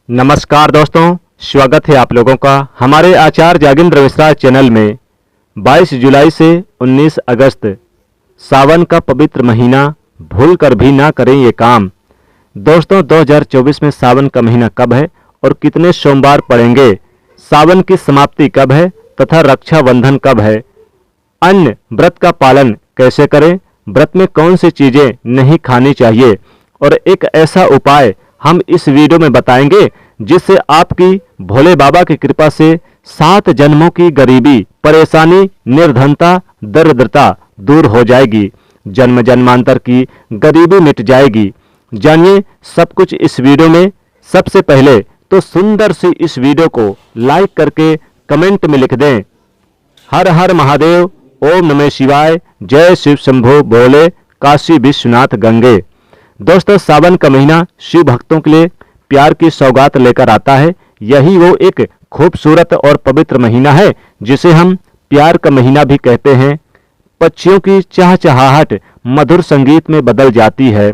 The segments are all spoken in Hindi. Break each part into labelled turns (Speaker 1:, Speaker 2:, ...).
Speaker 1: नमस्कार दोस्तों, स्वागत है आप लोगों का हमारे आचार्य जागेंद्र मिश्रा चैनल में। 22 जुलाई से 19 अगस्त सावन का पवित्र महीना, भूल कर भी ना करें ये काम। दोस्तों 2024 में सावन का महीना कब है और कितने सोमवार पड़ेंगे, सावन की समाप्ति कब है तथा रक्षाबंधन कब है, अन्य व्रत का पालन कैसे करें, व्रत में कौन सी चीज़ें नहीं खानी चाहिए और एक ऐसा उपाय हम इस वीडियो में बताएंगे जिससे आपकी भोले बाबा की कृपा से 7 जन्मों की गरीबी, परेशानी, निर्धनता, दरिद्रता दूर हो जाएगी, जन्म जन्मांतर की गरीबी मिट जाएगी। जानिए सब कुछ इस वीडियो में। सबसे पहले तो सुंदर सी इस वीडियो को लाइक करके कमेंट में लिख दें, हर हर महादेव, ओम नमः शिवाय, जय शिव शंभो भोले, काशी विश्वनाथ गंगे। दोस्तों सावन का महीना शिव भक्तों के लिए प्यार की सौगात लेकर आता है। यही वो एक खूबसूरत और पवित्र महीना है जिसे हम प्यार का महीना भी कहते हैं। पक्षियों की चहचहाहट मधुर संगीत में बदल जाती है।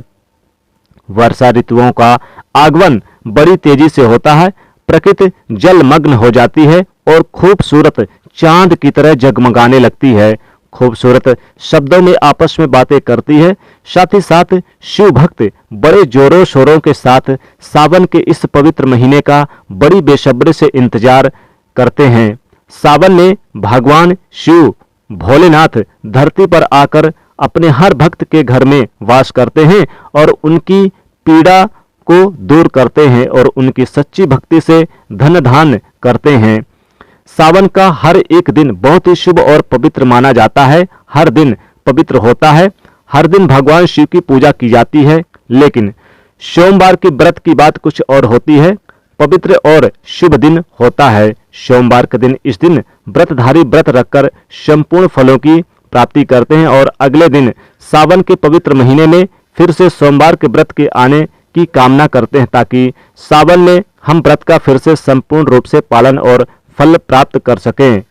Speaker 1: वर्षा ऋतुओं का आगमन बड़ी तेजी से होता है। प्रकृति जलमग्न हो जाती है और खूबसूरत चांद की तरह जगमगाने लगती है। खूबसूरत शब्दों में आपस में बातें करती है। साथ ही साथ शिव भक्त बड़े जोरों शोरों के साथ सावन के इस पवित्र महीने का बड़ी बेसब्री से इंतजार करते हैं। सावन में भगवान शिव भोलेनाथ धरती पर आकर अपने हर भक्त के घर में वास करते हैं और उनकी पीड़ा को दूर करते हैं और उनकी सच्ची भक्ति से धन धान करते हैं। सावन का हर एक दिन बहुत ही शुभ और पवित्र माना जाता है। हर दिन पवित्र होता है, हर दिन भगवान शिव की पूजा की जाती है। लेकिन सोमवार की व्रत की बात कुछ और होती है। पवित्र और शुभ दिन होता है सोमवार के दिन। इस दिन व्रतधारी व्रत रखकर संपूर्ण फलों की प्राप्ति करते हैं और अगले दिन सावन के पवित्र महीने में फिर से सोमवार के व्रत के आने की कामना करते हैं ताकि सावन में हम व्रत का फिर से संपूर्ण रूप से पालन और फल प्राप्त कर सकें।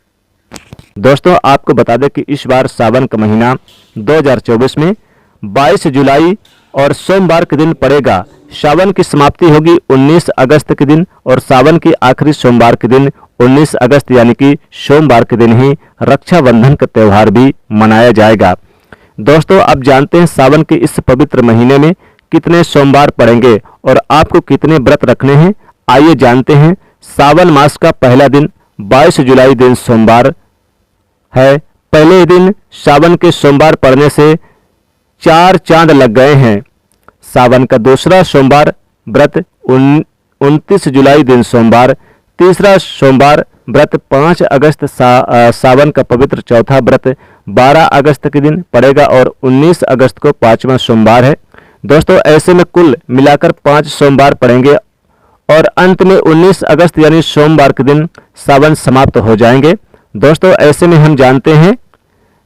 Speaker 1: दोस्तों आपको बता दें कि इस बार सावन का महीना 2024 में 22 जुलाई और सोमवार के दिन पड़ेगा। सावन की समाप्ति होगी 19 अगस्त के दिन और सावन की आखिरी सोमवार के दिन 19 अगस्त यानी कि सोमवार के दिन ही रक्षाबंधन का त्यौहार भी मनाया जाएगा। दोस्तों आप जानते हैं सावन के इस पवित्र महीने में कितने सोमवार पड़ेंगे और आपको कितने व्रत रखने हैं। आइए जानते हैं। सावन मास का पहला दिन 22 जुलाई दिन सोमवार है। पहले दिन सावन के सोमवार पड़ने से 4 चांद लग गए हैं। सावन का दूसरा सोमवार व्रत 29 जुलाई दिन सोमवार। तीसरा सोमवार व्रत 5 अगस्त सावन का पवित्र चौथा व्रत 12 अगस्त के दिन पड़ेगा और 19 अगस्त को 5वां सोमवार है। दोस्तों ऐसे में कुल मिलाकर 5 सोमवार पड़ेंगे और अंत में 19 अगस्त यानी सोमवार के दिन सावन समाप्त हो जाएंगे। दोस्तों ऐसे में हम जानते हैं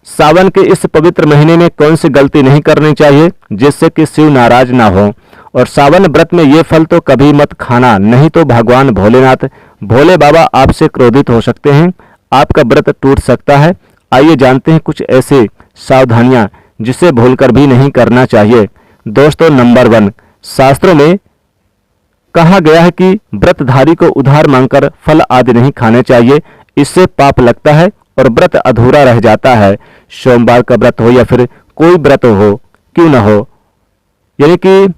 Speaker 1: सावन के इस पवित्र महीने में कौन सी गलती नहीं करनी चाहिए जिससे कि शिव नाराज ना हो। और सावन व्रत में ये फल तो कभी मत खाना, नहीं तो भगवान भोलेनाथ भोले बाबा आपसे क्रोधित हो सकते हैं, आपका व्रत टूट सकता है। आइए जानते हैं कुछ ऐसे सावधानियां जिसे भूलकर भी नहीं करना चाहिए। दोस्तों नंबर 1, शास्त्रों में कहा गया है कि व्रतधारी को उधार मांगकर फल आदि नहीं खाने चाहिए, इससे पाप लगता है और व्रत अधूरा रह जाता है। सोमवार का व्रत हो या फिर कोई व्रत हो क्यों न हो, यानी कि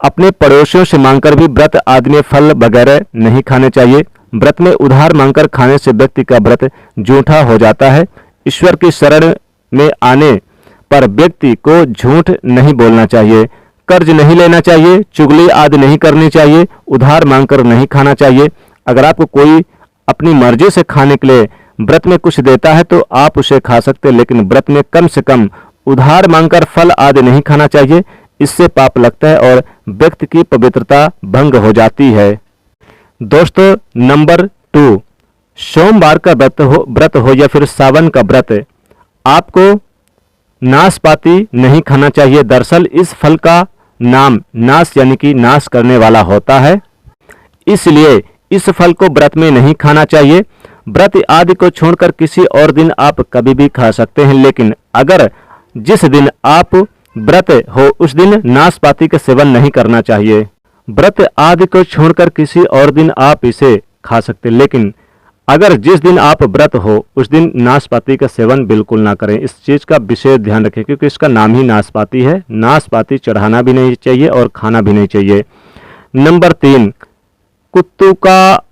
Speaker 1: अपने पड़ोसियों से मांगकर भी व्रत आदि में फल वगैरह नहीं खाने चाहिए। व्रत में उधार मांगकर खाने से व्यक्ति का व्रत झूठा हो जाता है। ईश्वर की शरण में आने पर व्यक्ति को झूठ नहीं बोलना चाहिए, कर्ज नहीं लेना चाहिए, चुगली आदि नहीं करनी चाहिए, उधार मांगकर नहीं खाना चाहिए। अगर आपको कोई अपनी मर्जी से खाने के लिए व्रत में कुछ देता है तो आप उसे खा सकते हैं, लेकिन व्रत में कम से कम उधार मांगकर फल आदि नहीं खाना चाहिए, इससे पाप लगता है और व्यक्ति की पवित्रता भंग हो जाती है। दोस्तों नंबर 2, सोमवार का व्रत हो या फिर सावन का व्रत, आपको नाशपाती नहीं खाना चाहिए। दरअसल इस फल का नाम नाश यानी कि नाश करने वाला होता है, इसलिए इस फल को व्रत में नहीं खाना चाहिए। व्रत आदि को छोड़कर किसी और दिन आप कभी भी खा सकते हैं, लेकिन अगर जिस दिन आप व्रत हो उस दिन नाशपाती का सेवन नहीं करना चाहिए। व्रत आदि को छोड़कर किसी और दिन आप इसे खा सकते, लेकिन अगर जिस दिन आप व्रत हो उस दिन नाशपाती का सेवन बिल्कुल ना करें। इस चीज़ का विशेष ध्यान रखें, क्योंकि इसका नाम ही नाशपाती है। नाशपाती चढ़ाना भी नहीं चाहिए और खाना भी नहीं चाहिए। नंबर 3, कुत्तू का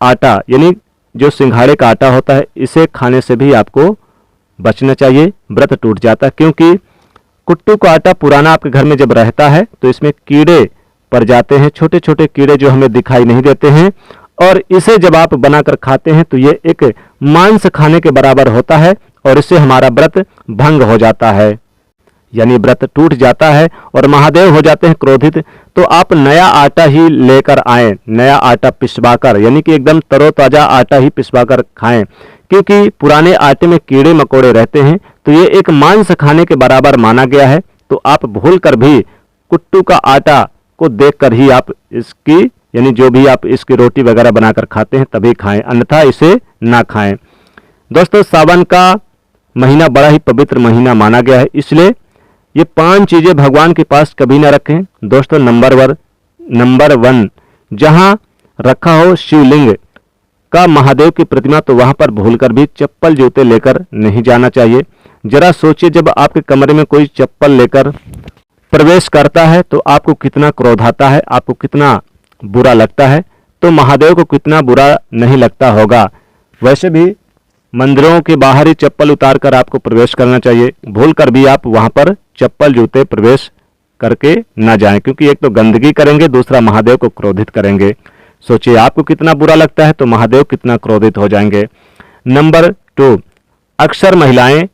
Speaker 1: आटा यानी जो सिंघाड़े का आटा होता है, इसे खाने से भी आपको बचना चाहिए, व्रत टूट जाता है। क्योंकि कुट्टू का आटा पुराना आपके घर में जब रहता है तो इसमें कीड़े पड़ जाते हैं, छोटे छोटे कीड़े जो हमें दिखाई नहीं देते हैं, और इसे जब आप बनाकर खाते हैं तो ये एक मांस खाने के बराबर होता है और इससे हमारा व्रत भंग हो जाता है, यानी व्रत टूट जाता है और महादेव हो जाते हैं क्रोधित। तो आप नया आटा ही लेकर आएं, नया आटा पिसवाकर, यानी कि एकदम तरोताजा आटा ही पिसवाकर खाएं, क्योंकि पुराने आटे में कीड़े मकोड़े रहते हैं, तो ये एक मांस खाने के बराबर माना गया है। तो आप भूल कर भी कुट्टू का आटा को देखकर ही आप इसकी यानी जो भी आप इसकी रोटी वगैरह बनाकर खाते हैं तभी खाएं, अन्यथा इसे ना खाएं। दोस्तों, सावन का महीना बड़ा ही पवित्र महीना माना गया है, इसलिए ये 5 चीजें भगवान के पास कभी ना रखें। दोस्तों, नंबर 1, जहां रखा हो शिवलिंग का महादेव की प्रतिमा, तो वहां पर भूलकर भी चप्पल जूते लेकर नहीं जाना चाहिए। जरा सोचिए, जब आपके कमरे में कोई चप्पल लेकर प्रवेश करता है तो आपको कितना क्रोध आता है, आपको कितना बुरा लगता है, तो महादेव को कितना बुरा नहीं लगता होगा। वैसे भी मंदिरों के बाहर ही चप्पल उतार कर आपको प्रवेश करना चाहिए। भूल कर भी आप वहां पर चप्पल जूते प्रवेश करके ना जाएं, क्योंकि एक तो गंदगी करेंगे, दूसरा महादेव को क्रोधित करेंगे। सोचिए आपको कितना बुरा लगता है तो महादेव कितना क्रोधित हो जाएंगे। नंबर 2, अक्सर महिलाएं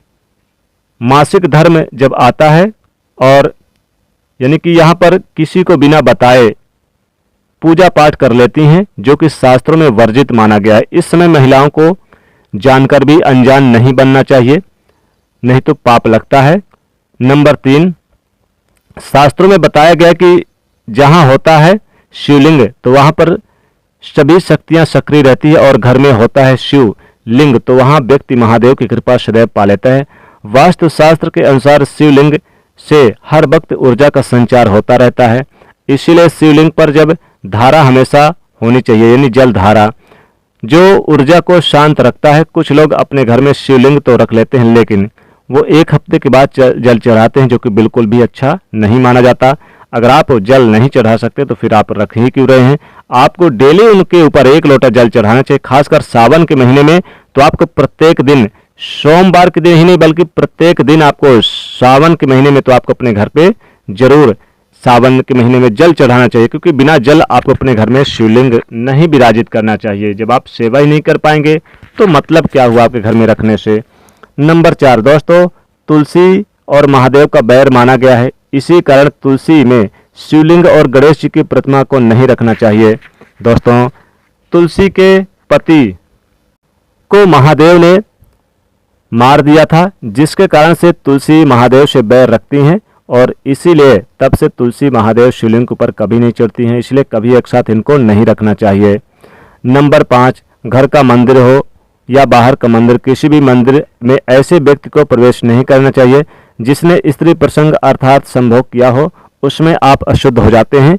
Speaker 1: मासिक धर्म जब आता है और यानी कि यहाँ पर किसी को बिना बताए पूजा पाठ कर लेती हैं, जो कि शास्त्रों में वर्जित माना गया है। इस समय महिलाओं को जानकर भी अनजान नहीं बनना चाहिए, नहीं तो पाप लगता है। नंबर 3, शास्त्रों में बताया गया कि जहां होता है शिवलिंग तो वहां पर सभी शक्तियां सक्रिय रहती है, और घर में होता है शिवलिंग तो वहां व्यक्ति महादेव की कृपा सदैव पा लेता है। वास्तुशास्त्र के अनुसार शिवलिंग से हर वक्त ऊर्जा का संचार होता रहता है, इसीलिए शिवलिंग पर जब धारा हमेशा होनी चाहिए, यानी जल धारा जो ऊर्जा को शांत रखता है। कुछ लोग अपने घर में शिवलिंग तो रख लेते हैं, लेकिन वो 1 हफ्ते के बाद जल चढ़ाते हैं, जो कि बिल्कुल भी अच्छा नहीं माना जाता। अगर आप जल नहीं चढ़ा सकते तो फिर आप रख ही क्यों रहे हैं। आपको डेली उनके ऊपर 1 लोटा जल चढ़ाना चाहिए। खासकर सावन के महीने में तो आपको प्रत्येक दिन, सोमवार के दिन ही नहीं बल्कि प्रत्येक दिन आपको सावन के महीने में तो आपको अपने घर पे जरूर सावन के महीने में जल चढ़ाना चाहिए, क्योंकि बिना जल आपको अपने घर में शिवलिंग नहीं विराजित करना चाहिए। जब आप सेवा ही नहीं कर पाएंगे तो मतलब क्या हुआ आपके घर में रखने से। नंबर 4, दोस्तों, तुलसी और महादेव का बैर माना गया है, इसी कारण तुलसी में शिवलिंग और गणेश जी की प्रतिमा को नहीं रखना चाहिए। दोस्तों, तुलसी के पति को महादेव ने मार दिया था, जिसके कारण से तुलसी महादेव से बैर रखती हैं, और इसीलिए तब से तुलसी महादेव शिवलिंग के ऊपर कभी नहीं चढ़ती हैं, इसलिए कभी एक साथ इनको नहीं रखना चाहिए। नंबर 5, घर का मंदिर हो या बाहर का मंदिर, किसी भी मंदिर में ऐसे व्यक्ति को प्रवेश नहीं करना चाहिए जिसने स्त्री प्रसंग अर्थात संभोग किया हो, उसमें आप अशुद्ध हो जाते हैं।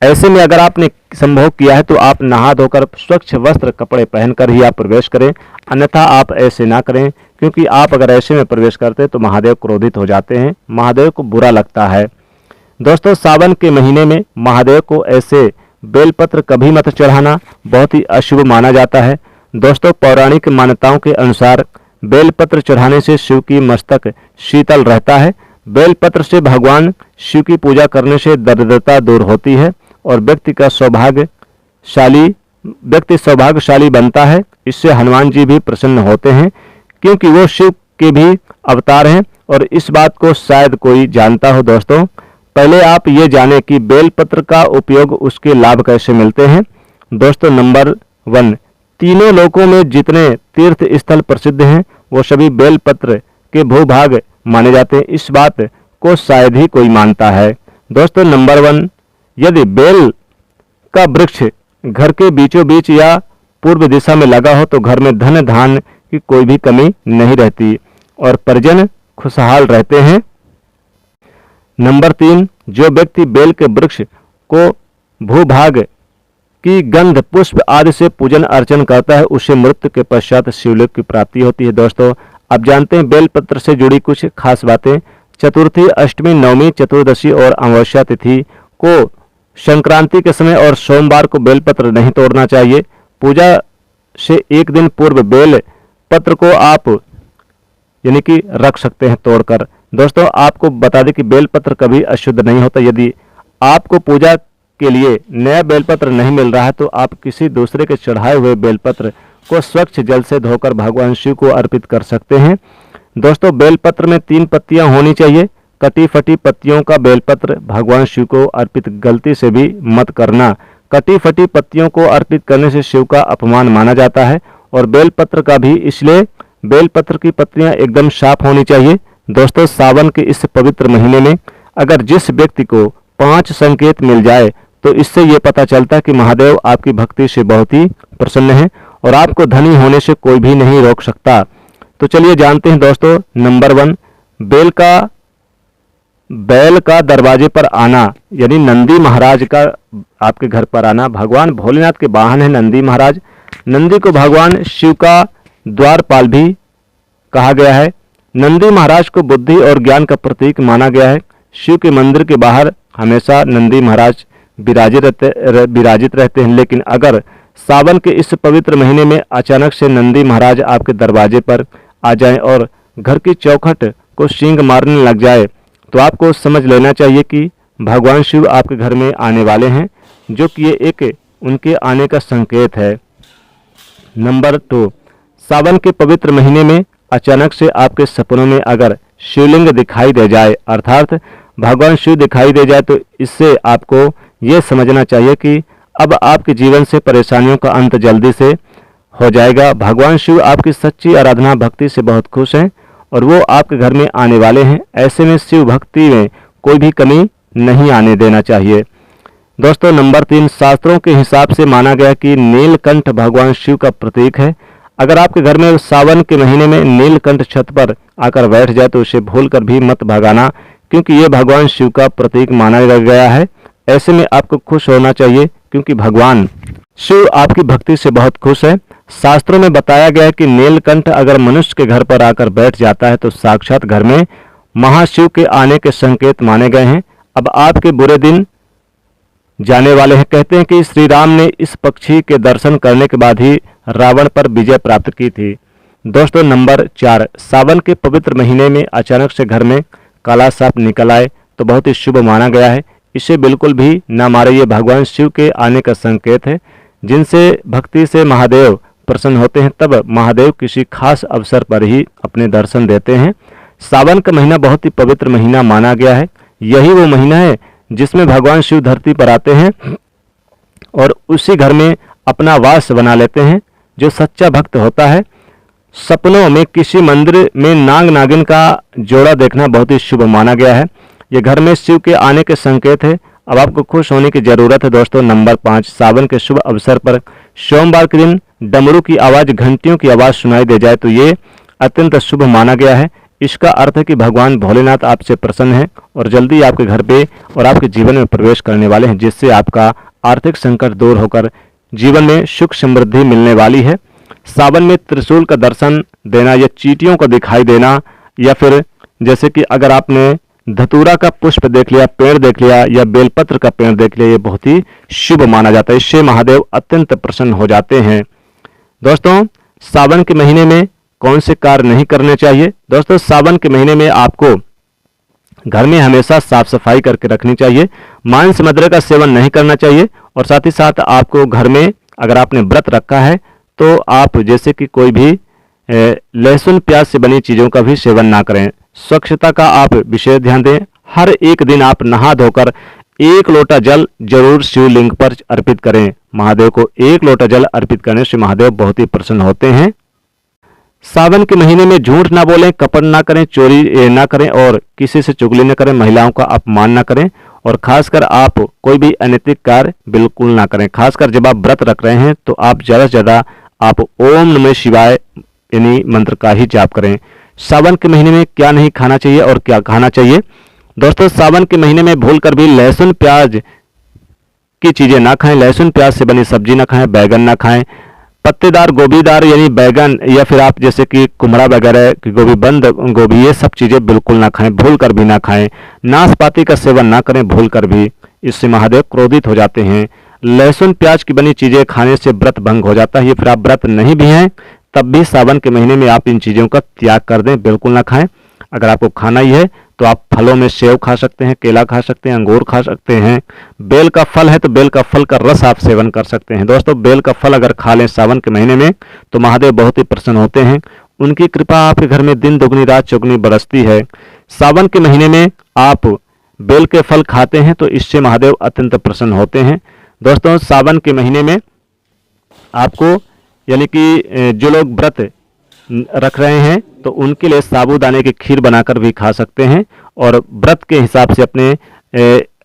Speaker 1: ऐसे में अगर आपने संभोग किया है तो आप नहा धोकर स्वच्छ वस्त्र कपड़े पहनकर ही आप प्रवेश करें, अन्यथा आप ऐसे ना करें, क्योंकि आप अगर ऐसे में प्रवेश करते हैं तो महादेव क्रोधित हो जाते हैं, महादेव को बुरा लगता है। दोस्तों, सावन के महीने में महादेव को ऐसे बेलपत्र कभी मत चढ़ाना, बहुत ही अशुभ माना जाता है। दोस्तों, पौराणिक मान्यताओं के अनुसार बेलपत्र चढ़ाने से शिव की मस्तक शीतल रहता है। बेलपत्र से भगवान शिव की पूजा करने से दरिद्रता दूर होती है और व्यक्ति सौभाग्यशाली बनता है। इससे हनुमान जी भी प्रसन्न होते हैं, क्योंकि वो शिव के भी अवतार हैं, और इस बात को शायद कोई जानता हो। दोस्तों, पहले आप ये जानें कि बेलपत्र का उपयोग, उसके लाभ कैसे मिलते हैं। दोस्तों, नंबर 1, तीनों लोकों में जितने तीर्थ स्थल प्रसिद्ध हैं वो सभी बेलपत्र के भूभाग माने जाते हैं, इस बात को शायद ही कोई मानता है। दोस्तों, नंबर 1, यदि बेल का वृक्ष घर के बीचों बीच या पूर्व दिशा में लगा हो तो घर में धन धान की कोई भी कमी नहीं रहती और परिजन खुशहाल रहते हैं। नंबर 3, जो व्यक्ति बेल के वृक्ष को भूभाग की गंध पुष्प आदि से पूजन अर्चन करता है, उसे मृत्यु के पश्चात शिवलिंग की प्राप्ति होती है। दोस्तों आप जानते हैं बेलपत्र से जुड़ी कुछ खास बातें। चतुर्थी, अष्टमी, नवमी, चतुर्दशी और अमावस्या तिथि को, संक्रांति के समय और सोमवार को बेलपत्र नहीं तोड़ना चाहिए। पूजा से एक दिन पूर्व बेल पत्र को आप यानी कि रख सकते हैं तोड़कर। दोस्तों आपको बता दें कि बेलपत्र कभी अशुद्ध नहीं होता। यदि आपको पूजा के लिए नया बेलपत्र नहीं मिल रहा है तो आप किसी दूसरे के चढ़ाए हुए बेलपत्र को स्वच्छ जल से धोकर भगवान शिव को अर्पित कर सकते हैं। दोस्तों बेलपत्र में 3 पत्तियां होनी चाहिए। कटी फटी पत्तियों का बेलपत्र भगवान शिव को अर्पित गलती से भी मत करना। कटी फटी पत्तियों को अर्पित करने से शिव का अपमान माना जाता है। और बेलपत्र का भी इसलिए बेलपत्र की पत्तियां एकदम साफ होनी चाहिए। दोस्तों सावन के इस पवित्र महीने में अगर जिस व्यक्ति को 5 संकेत मिल जाए तो इससे ये पता चलता है कि महादेव आपकी भक्ति से बहुत ही प्रसन्न है और आपको धनी होने से कोई भी नहीं रोक सकता। तो चलिए जानते हैं दोस्तों। नंबर 1, बैल का दरवाजे पर आना, यानी नंदी महाराज का आपके घर पर आना। भगवान भोलेनाथ के वाहन है नंदी महाराज। नंदी को भगवान शिव का द्वारपाल भी कहा गया है। नंदी महाराज को बुद्धि और ज्ञान का प्रतीक माना गया है। शिव के मंदिर के बाहर हमेशा नंदी महाराज विराजित रहते हैं। लेकिन अगर सावन के इस पवित्र महीने में अचानक से नंदी महाराज आपके दरवाजे पर आ जाएं और घर की चौखट को सींग मारने लग जाए तो आपको समझ लेना चाहिए कि भगवान शिव आपके घर में आने वाले हैं, जो कि ये एक उनके आने का संकेत है। नंबर 2, सावन के पवित्र महीने में अचानक से आपके सपनों में अगर शिवलिंग दिखाई दे जाए, अर्थात भगवान शिव दिखाई दे जाए, तो इससे आपको ये समझना चाहिए कि अब आपके जीवन से परेशानियों का अंत जल्दी से हो जाएगा। भगवान शिव आपकी सच्ची आराधना भक्ति से बहुत खुश हैं और वो आपके घर में आने वाले हैं। ऐसे में शिव भक्ति में कोई भी कमी नहीं आने देना चाहिए। दोस्तों नंबर 3, शास्त्रों के हिसाब से माना गया कि नीलकंठ भगवान शिव का प्रतीक है। अगर आपके घर में सावन के महीने में नीलकंठ छत पर आकर बैठ जाए तो उसे भूलकर भी मत भगाना, क्योंकि ये भगवान शिव का प्रतीक माना गया है। ऐसे में आपको खुश होना चाहिए क्योंकि भगवान शिव आपकी भक्ति से बहुत खुश है। शास्त्रों में बताया गया है कि नीलकंठ अगर मनुष्य के घर पर आकर बैठ जाता है तो साक्षात घर में महाशिव के आने के संकेत माने गए हैं। अब आपके बुरे दिन जाने वाले हैं। कहते हैं कि श्री राम ने इस पक्षी के दर्शन करने के बाद ही रावण पर विजय प्राप्त की थी। दोस्तों नंबर 4, सावन के पवित्र महीने में अचानक से घर में काला सांप निकल आए तो बहुत ही शुभ माना गया है। इसे बिल्कुल भी न मारे, ये भगवान शिव के आने का संकेत है। जिनसे भक्ति से महादेव प्रसन्न होते हैं तब महादेव किसी खास अवसर पर ही अपने दर्शन देते हैं। सावन का महीना बहुत ही पवित्र महीना माना गया है। यही वो महीना है जिसमें भगवान शिव धरती पर आते हैं और उसी घर में अपना वास बना लेते हैं। जो सच्चा भक्त होता है, सपनों में किसी मंदिर में नाग नागिन का जोड़ा देखना बहुत ही शुभ माना गया है। ये घर में शिव के आने के संकेत है। अब आपको खुश होने की जरूरत है। दोस्तों नंबर 5, सावन के शुभ अवसर पर सोमवार के दिन डमरू की आवाज, घंटियों की आवाज सुनाई दे जाए तो ये अत्यंत शुभ माना गया है। इसका अर्थ है कि भगवान भोलेनाथ आपसे प्रसन्न हैं और जल्दी आपके घर पे और आपके जीवन में प्रवेश करने वाले हैं, जिससे आपका आर्थिक संकट दूर होकर जीवन में सुख समृद्धि मिलने वाली है। सावन में त्रिशूल का दर्शन देना या चींटियों को दिखाई देना, या फिर जैसे कि अगर आपने धतूरा का पुष्प देख लिया, पेड़ देख लिया या बेलपत्र का पेड़ देख लिया, ये बहुत ही शुभ माना जाता है। इससे महादेव अत्यंत प्रसन्न हो जाते हैं। दोस्तों सावन के महीने में कौन से कार्य नहीं करने चाहिए? दोस्तों सावन के महीने में आपको घर में हमेशा साफ सफाई करके रखनी चाहिए। मांस मदिरा का सेवन नहीं करना चाहिए और साथ ही साथ आपको घर में अगर आपने व्रत रखा है तो आप जैसे कि कोई भी लहसुन प्याज से बनी चीज़ों का भी सेवन ना करें। स्वच्छता का आप विशेष ध्यान दें। हर एक दिन आप नहा धोकर 1 लोटा जल जरूर शिवलिंग पर अर्पित करें। महादेव को 1 लोटा जल अर्पित करने से महादेव बहुत ही प्रसन्न होते हैं। सावन के महीने में झूठ ना बोलें, कपट ना करें, चोरी ना करें और किसी से चुगली न करें, महिलाओं का अपमान ना करें और खासकर आप कोई भी अनैतिक कार्य बिल्कुल ना करें। खासकर जब आप व्रत रख रहे हैं तो आप ज़्यादा से ज़्यादा आप ओम नमः शिवाय यानी मंत्र का ही जाप करें। सावन के महीने में क्या नहीं खाना चाहिए और क्या खाना चाहिए? दोस्तों सावन के महीने में भूलकर भी लहसुन प्याज की चीज़ें ना खाएं, लहसुन प्याज से बनी सब्जी ना खाएं, बैगन ना खाएं, पत्तेदार गोभीदार यानी बैगन या फिर आप जैसे कि कुमड़ा वगैरह की गोभी, बंद गोभी, ये सब चीज़ें बिल्कुल ना खाएं, भूल कर भी ना खाएं। नाशपाती का सेवन ना करें भूल कर भी, इससे महादेव क्रोधित हो जाते हैं। लहसुन प्याज की बनी चीज़ें खाने से व्रत भंग हो जाता है। ये फिर आप व्रत नहीं भी हैं तब भी सावन के महीने में आप इन चीज़ों का त्याग कर दें, बिल्कुल ना खाएं। अगर आपको खाना ही है तो आप फलों में सेव खा सकते हैं, केला खा सकते हैं, अंगूर खा सकते हैं। बेल का फल है तो बेल का फल का रस आप सेवन कर सकते हैं। दोस्तों, बेल का फल अगर खा लें सावन के महीने में तो महादेव बहुत ही प्रसन्न होते हैं। उनकी कृपा आपके घर में दिन दुगनी रात चौगुनी बरसती है। सावन के महीने में आप बेल के फल खाते हैं तो इससे महादेव अत्यंत प्रसन्न होते हैं। दोस्तों, सावन के महीने में आपको यानी कि जो लोग व्रत रख रहे हैं तो उनके लिए साबूदाने की खीर बनाकर भी खा सकते हैं और व्रत के हिसाब से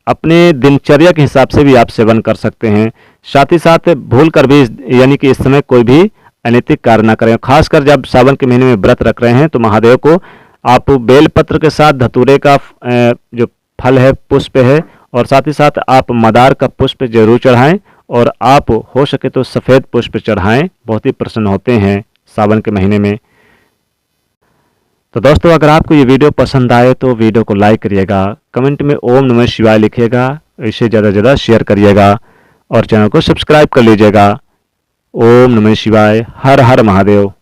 Speaker 1: अपने दिनचर्या के हिसाब से भी आप सेवन कर सकते हैं। साथ ही साथ भूल कर भी यानी कि इस समय कोई भी अनैतिक कार्य ना करें। खासकर जब सावन के महीने में व्रत रख रहे हैं तो महादेव को आप बेलपत्र के साथ धतूरे का जो फल है, पुष्प है, और साथ ही साथ आप मदार का पुष्प जरूर चढ़ाएं और आप हो सके तो सफ़ेद पुष्प चढ़ाएं, बहुत ही प्रसन्न होते हैं सावन के महीने में। तो दोस्तों, अगर आपको ये वीडियो पसंद आए तो वीडियो को लाइक करिएगा, कमेंट में ओम नमः शिवाय लिखिएगा, इसे ज़्यादा से ज़्यादा शेयर करिएगा और चैनल को सब्सक्राइब कर लीजिएगा। ओम नमः शिवाय, हर हर महादेव।